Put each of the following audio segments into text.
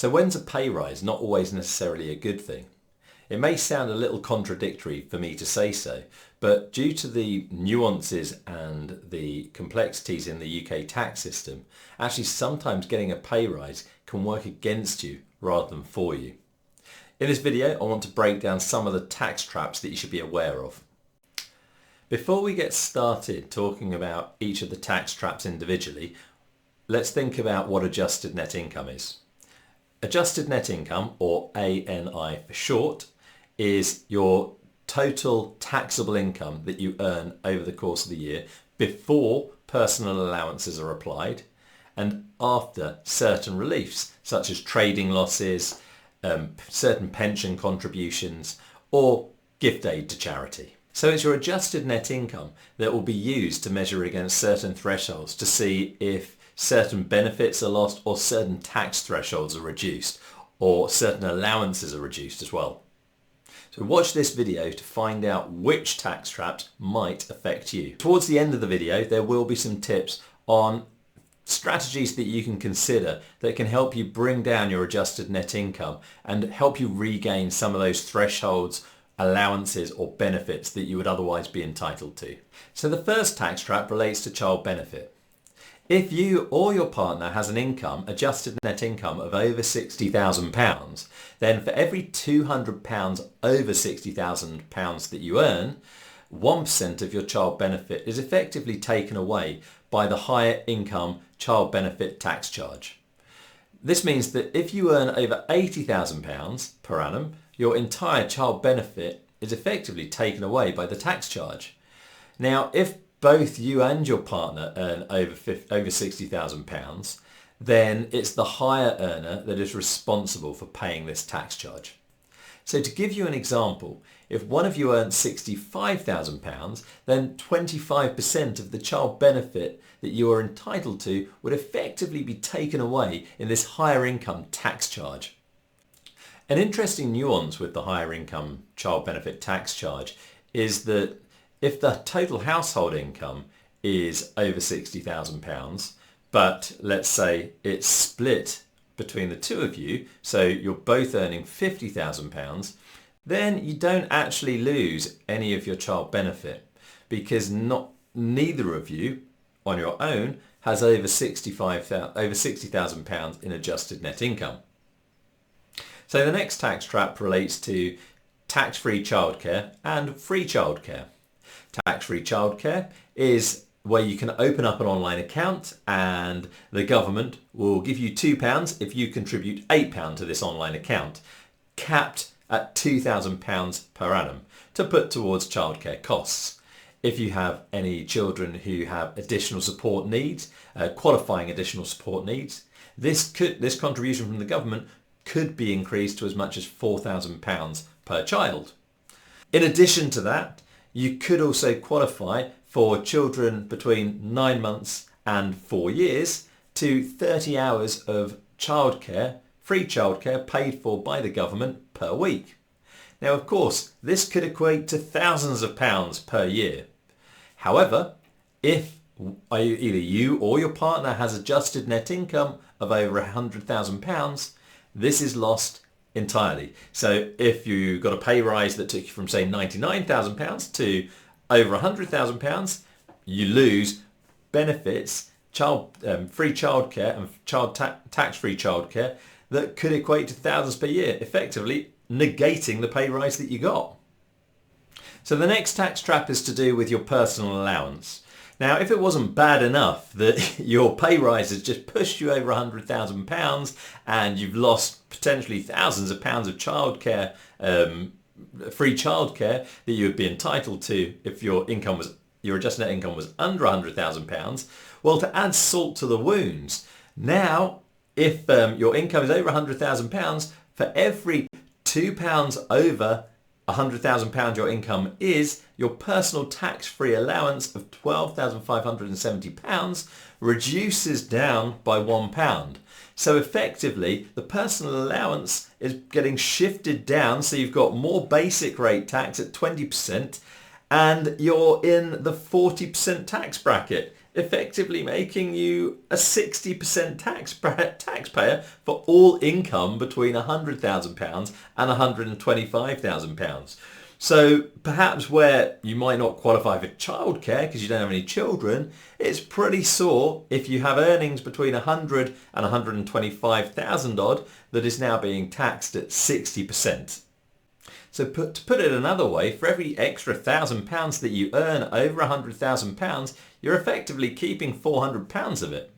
So when's a pay rise not always necessarily a good thing? It may sound a little contradictory for me to say so, but due to the nuances and the complexities in the UK tax system, actually sometimes getting a pay rise can work against you rather than for you. In this video, I want to break down some of the tax traps that you should be aware of. Before we get started talking about each of the tax traps individually, let's think about what adjusted net income is. Adjusted net income, or ANI for short, is your total taxable income that you earn over the course of the year before personal allowances are applied and after certain reliefs such as trading losses, certain pension contributions or gift aid to charity. So it's your adjusted net income that will be used to measure against certain thresholds to see if certain benefits are lost or certain tax thresholds are reduced or certain allowances are reduced as well. So watch this video to find out which tax traps might affect you. Towards the end of the video, there will be some tips on strategies that you can consider that can help you bring down your adjusted net income and help you regain some of those thresholds, allowances or benefits that you would otherwise be entitled to. So the first tax trap relates to child benefit. If you or your partner has an income, adjusted net income of over £60,000, then for every £200 over £60,000 that you earn, 1% of your child benefit is effectively taken away by the higher income child benefit tax charge. This means that if you earn over £80,000 per annum, your entire child benefit is effectively taken away by the tax charge. Now, if both you and your partner earn over £60,000, then it's the higher earner that is responsible for paying this tax charge. So to give you an example, if one of you earns £65,000, then 25% of the child benefit that you are entitled to would effectively be taken away in this higher income tax charge. An interesting nuance with the higher income child benefit tax charge is that if the total household income is over £60,000, but let's say it's split between the two of you, so you're both earning £50,000, then you don't actually lose any of your child benefit because neither of you on your own has over £60,000 in adjusted net income. So the next tax trap relates to tax-free childcare and free childcare. Tax-free childcare is where you can open up an online account and the government will give you £2 if you contribute £8 to this online account, capped at £2,000 per annum to put towards childcare costs. If you have any children who have additional support needs, qualifying additional support needs, this contribution from the government could be increased to as much as £4,000 per child. In addition to that, you could also qualify for children between 9 months and 4 years to 30 hours of childcare, free childcare paid for by the government per week. Now, of course, this could equate to thousands of pounds per year. However, if either you or your partner has adjusted net income of over £100,000, this is lost entirely. So if you got a pay rise that took you from say £99,000 to over £100,000, you lose benefits, free childcare and tax-free childcare that could equate to thousands per year, effectively negating the pay rise that you got. So the next tax trap is to do with your personal allowance. Now, if it wasn't bad enough that your pay rise has just pushed you over £100,000 and you've lost potentially thousands of pounds of childcare, free childcare that you would be entitled to if your adjusted net income was under £100,000, well, to add salt to the wounds, now if your income is over £100,000, for every £2 over £100,000 your income is, your personal tax-free allowance of £12,570 reduces down by £1. So effectively, the personal allowance is getting shifted down, so you've got more basic rate tax at 20% and you're in the 40% tax bracket effectively making you a 60% taxpayer for all income between £100,000 and £125,000. So perhaps where you might not qualify for childcare because you don't have any children, it's pretty sore if you have earnings between 100 and 125,000 odd that is now being taxed at 60%. So to put it another way, for every extra £1,000 that you earn over £100,000, you're effectively keeping £400 of it.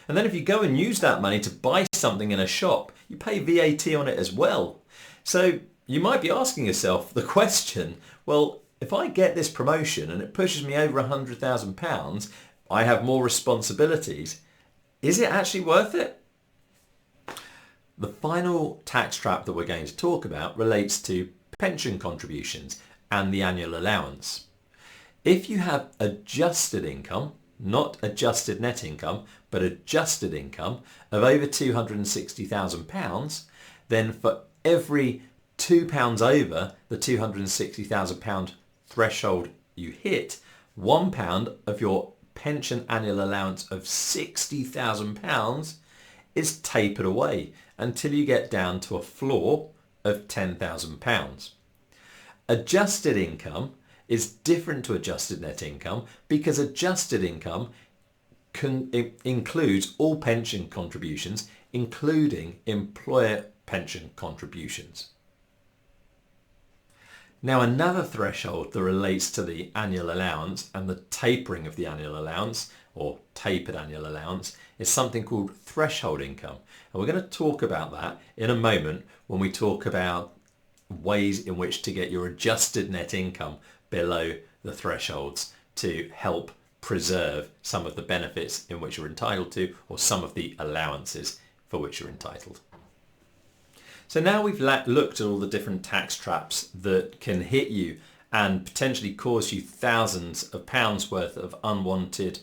And then if you go and use that money to buy something in a shop, you pay VAT on it as well. So you might be asking yourself the question, well, if I get this promotion and it pushes me over £100,000, I have more responsibilities, is it actually worth it? The final tax trap that we're going to talk about relates to pension contributions and the annual allowance. If you have adjusted income, not adjusted net income, but adjusted income of over £260,000, then for every £2 over the £260,000 threshold you hit, £1 of your pension annual allowance of £60,000 is tapered away until you get down to a floor of £10,000. Adjusted income is different to adjusted net income because adjusted income includes all pension contributions, including employer pension contributions. Now another threshold that relates to the annual allowance and the tapering of the annual allowance, or tapered annual allowance, is something called threshold income. And we're going to talk about that in a moment when we talk about ways in which to get your adjusted net income below the thresholds to help preserve some of the benefits in which you're entitled to, or some of the allowances for which you're entitled. So now we've looked at all the different tax traps that can hit you and potentially cause you thousands of pounds worth of unwanted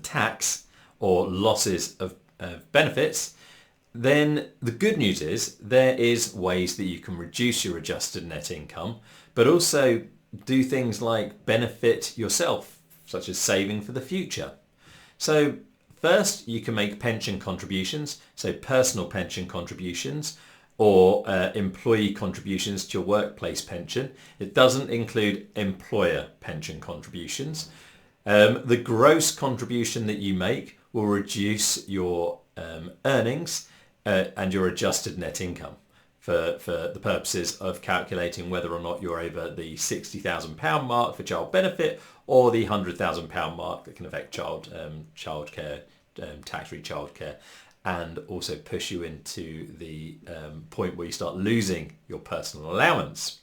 tax or losses of benefits. Then the good news is there is ways that you can reduce your adjusted net income, but also do things like benefit yourself, such as saving for the future. So first, you can make pension contributions, so personal pension contributions, or employee contributions to your workplace pension. It doesn't include employer pension contributions. The gross contribution that you make will reduce your earnings and your adjusted net income for the purposes of calculating whether or not you're over the £60,000 mark for child benefit or the £100,000 mark that can affect childcare, tax-free childcare, and also push you into the point where you start losing your personal allowance.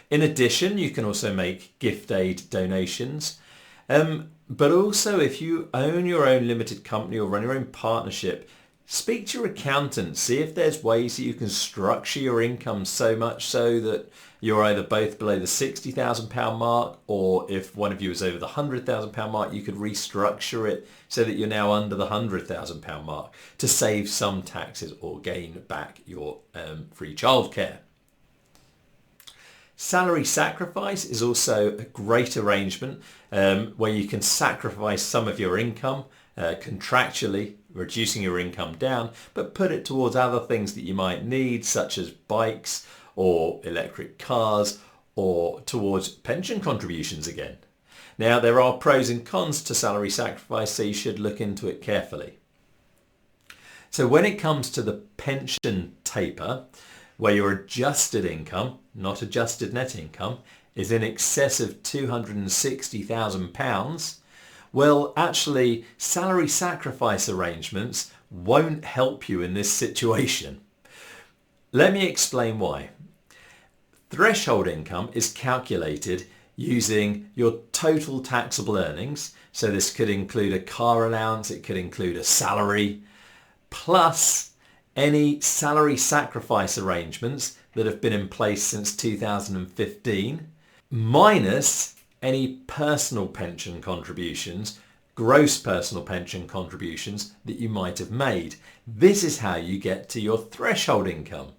In addition, you can also make gift aid donations. But also, if you own your own limited company or run your own partnership, speak to your accountant, see if there's ways that you can structure your income so much so that you're either both below the £60,000 mark, or if one of you is over the £100,000 mark, you could restructure it so that you're now under the £100,000 mark to save some taxes or gain back your free childcare. Salary sacrifice is also a great arrangement where you can sacrifice some of your income contractually, reducing your income down, but put it towards other things that you might need, such as bikes or electric cars, or towards pension contributions again. Now, there are pros and cons to salary sacrifice, so you should look into it carefully. So when it comes to the pension taper, where your adjusted income, not adjusted net income, is in excess of £260,000, well, actually, salary sacrifice arrangements won't help you in this situation. Let me explain why. Threshold income is calculated using your total taxable earnings. So this could include a car allowance, it could include a salary, plus any salary sacrifice arrangements that have been in place since 2015, minus any personal pension contributions, gross personal pension contributions that you might have made. This is how you get to your threshold income.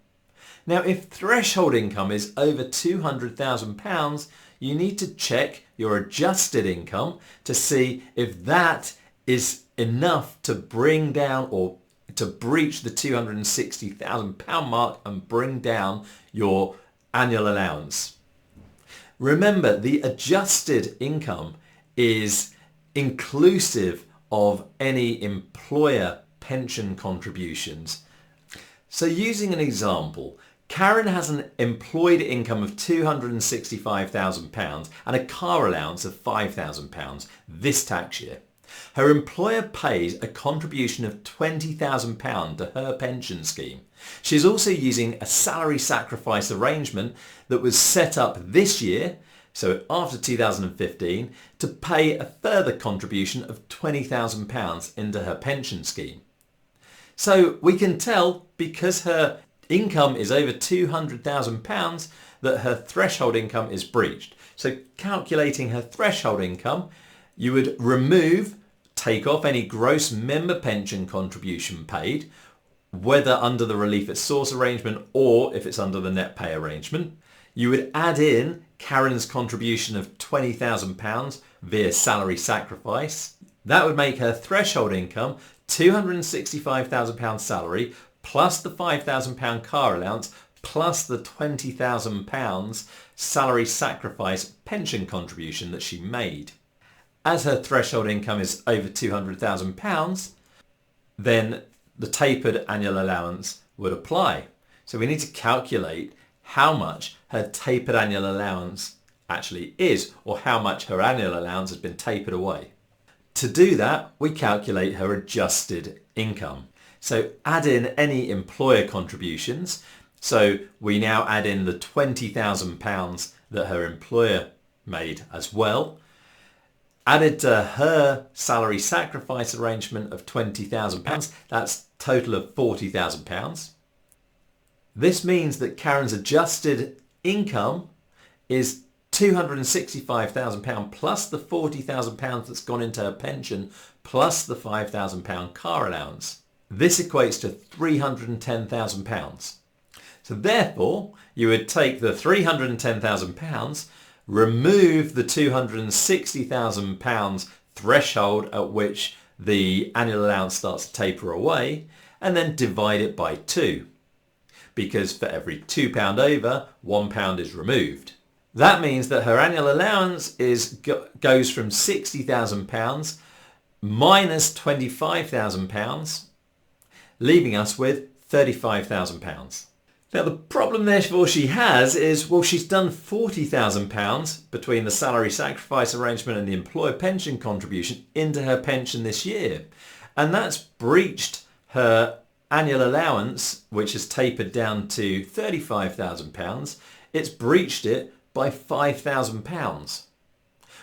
Now, if threshold income is over £200,000, you need to check your adjusted income to see if that is enough to bring down or to breach the £260,000 mark and bring down your annual allowance. Remember, the adjusted income is inclusive of any employer pension contributions. So using an example, Karen has an employed income of £265,000 and a car allowance of £5,000 this tax year. Her employer pays a contribution of £20,000 to her pension scheme. She's also using a salary sacrifice arrangement that was set up this year, so after 2015, to pay a further contribution of £20,000 into her pension scheme. So we can tell, because her income is over £200,000, that her threshold income is breached. So calculating her threshold income, you would take off any gross member pension contribution paid, whether under the relief at source arrangement or if it's under the net pay arrangement. You would add in Karen's contribution of £20,000 via salary sacrifice. That would make her threshold income £265,000 salary plus the £5,000 car allowance plus the £20,000 salary sacrifice pension contribution that she made. As her threshold income is over £200,000, then the tapered annual allowance would apply. So we need to calculate how much her tapered annual allowance actually is, or how much her annual allowance has been tapered away. To do that, we calculate her adjusted income. So add in any employer contributions. So we now add in the £20,000 that her employer made as well. Added to her salary sacrifice arrangement of £20,000, that's a total of £40,000. This means that Karen's adjusted income is £265,000 plus the £40,000 that's gone into her pension plus the £5,000 car allowance. This equates to £310,000. So therefore, you would take the £310,000, remove the £260,000 threshold at which the annual allowance starts to taper away, and then divide it by 2. Because for every £2 over, £1 is removed. That means that her annual allowance goes from £60,000 minus £25,000, leaving us with £35,000. Now the problem therefore she has is, well, she's done £40,000 between the salary sacrifice arrangement and the employer pension contribution into her pension this year. And that's breached her annual allowance, which has tapered down to £35,000. It's breached it by £5,000.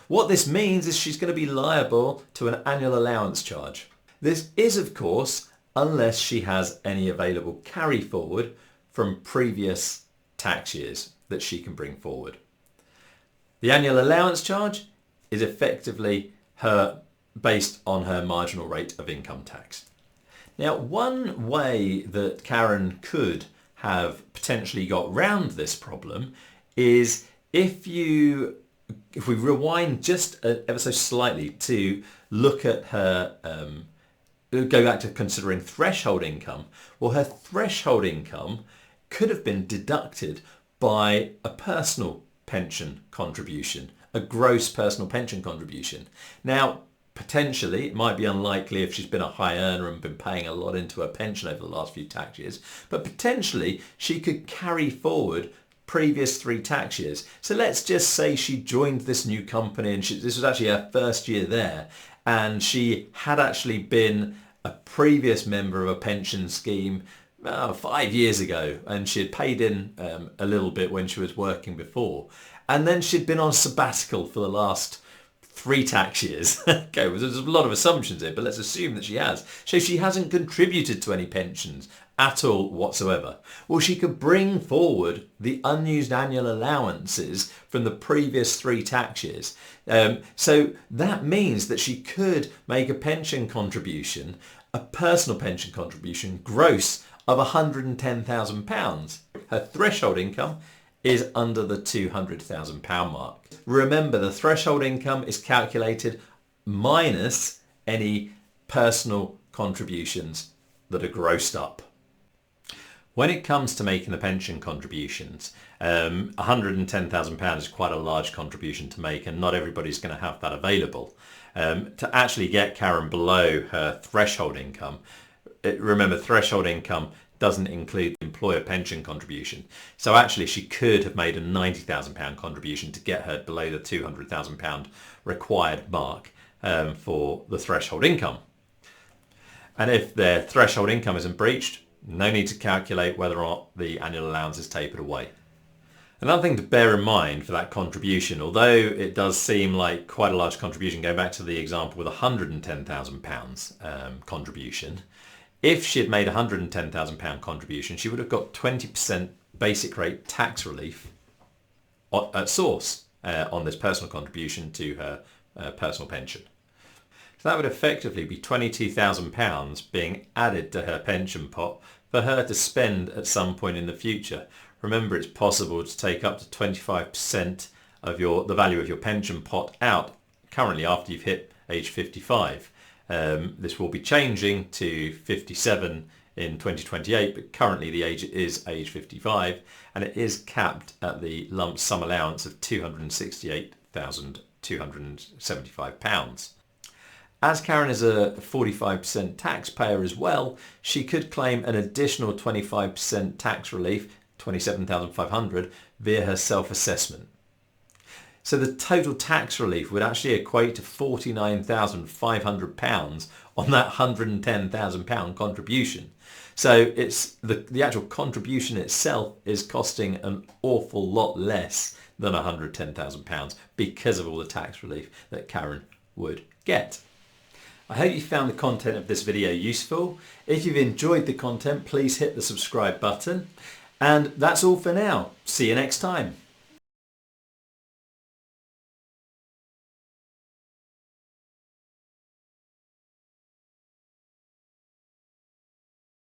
What this means is she's going to be liable to an annual allowance charge. This is, of course, unless she has any available carry forward from previous tax years that she can bring forward. The annual allowance charge is effectively based on her marginal rate of income tax. Now, one way that Karen could have potentially got round this problem is if we rewind just ever so slightly to look at her, go back to considering threshold income. Well, her threshold income could have been deducted by a personal pension contribution, a gross personal pension contribution. Now, potentially, it might be unlikely if she's been a high earner and been paying a lot into her pension over the last few tax years, but potentially she could carry forward previous 3 tax years. So let's just say she joined this new company and this was actually her first year there, and she had actually been a previous member of a pension scheme 5 years ago, and she had paid in a little bit when she was working before, and then she'd been on sabbatical for the last 3 tax years. Okay, well, there's a lot of assumptions here, but let's assume that she has. So she hasn't contributed to any pensions at all whatsoever. Well, she could bring forward the unused annual allowances from the previous 3 tax years. So that means that she could make a pension contribution, a personal pension contribution, gross of £110,000. Her threshold income is under the £200,000 mark. Remember, the threshold income is calculated minus any personal contributions that are grossed up. When it comes to making the pension contributions, £110,000 is quite a large contribution to make, and not everybody's going to have that available. To actually get Karen below her threshold income, remember, threshold income doesn't include the employer pension contribution. So actually she could have made a £90,000 contribution to get her below the £200,000 required mark for the threshold income. And if their threshold income isn't breached, no need to calculate whether or not the annual allowance is tapered away. Another thing to bear in mind for that contribution, although it does seem like quite a large contribution, going back to the example with £110,000 contribution, if she had made a £110,000 contribution, she would have got 20% basic rate tax relief at source on this personal contribution to her personal pension. So that would effectively be £22,000 being added to her pension pot for her to spend at some point in the future. Remember, it's possible to take up to 25% of the value of your pension pot out currently after you've hit age 55. This will be changing to 57 in 2028, but currently the age is age 55, and it is capped at the lump sum allowance of £268,275. As Karen is a 45% taxpayer as well, she could claim an additional 25% tax relief, £27,500, via her self-assessment. So the total tax relief would actually equate to £49,500 on that £110,000 contribution. So it's the actual contribution itself is costing an awful lot less than £110,000 because of all the tax relief that Karen would get. I hope you found the content of this video useful. If you've enjoyed the content, please hit the subscribe button. And that's all for now. See you next time.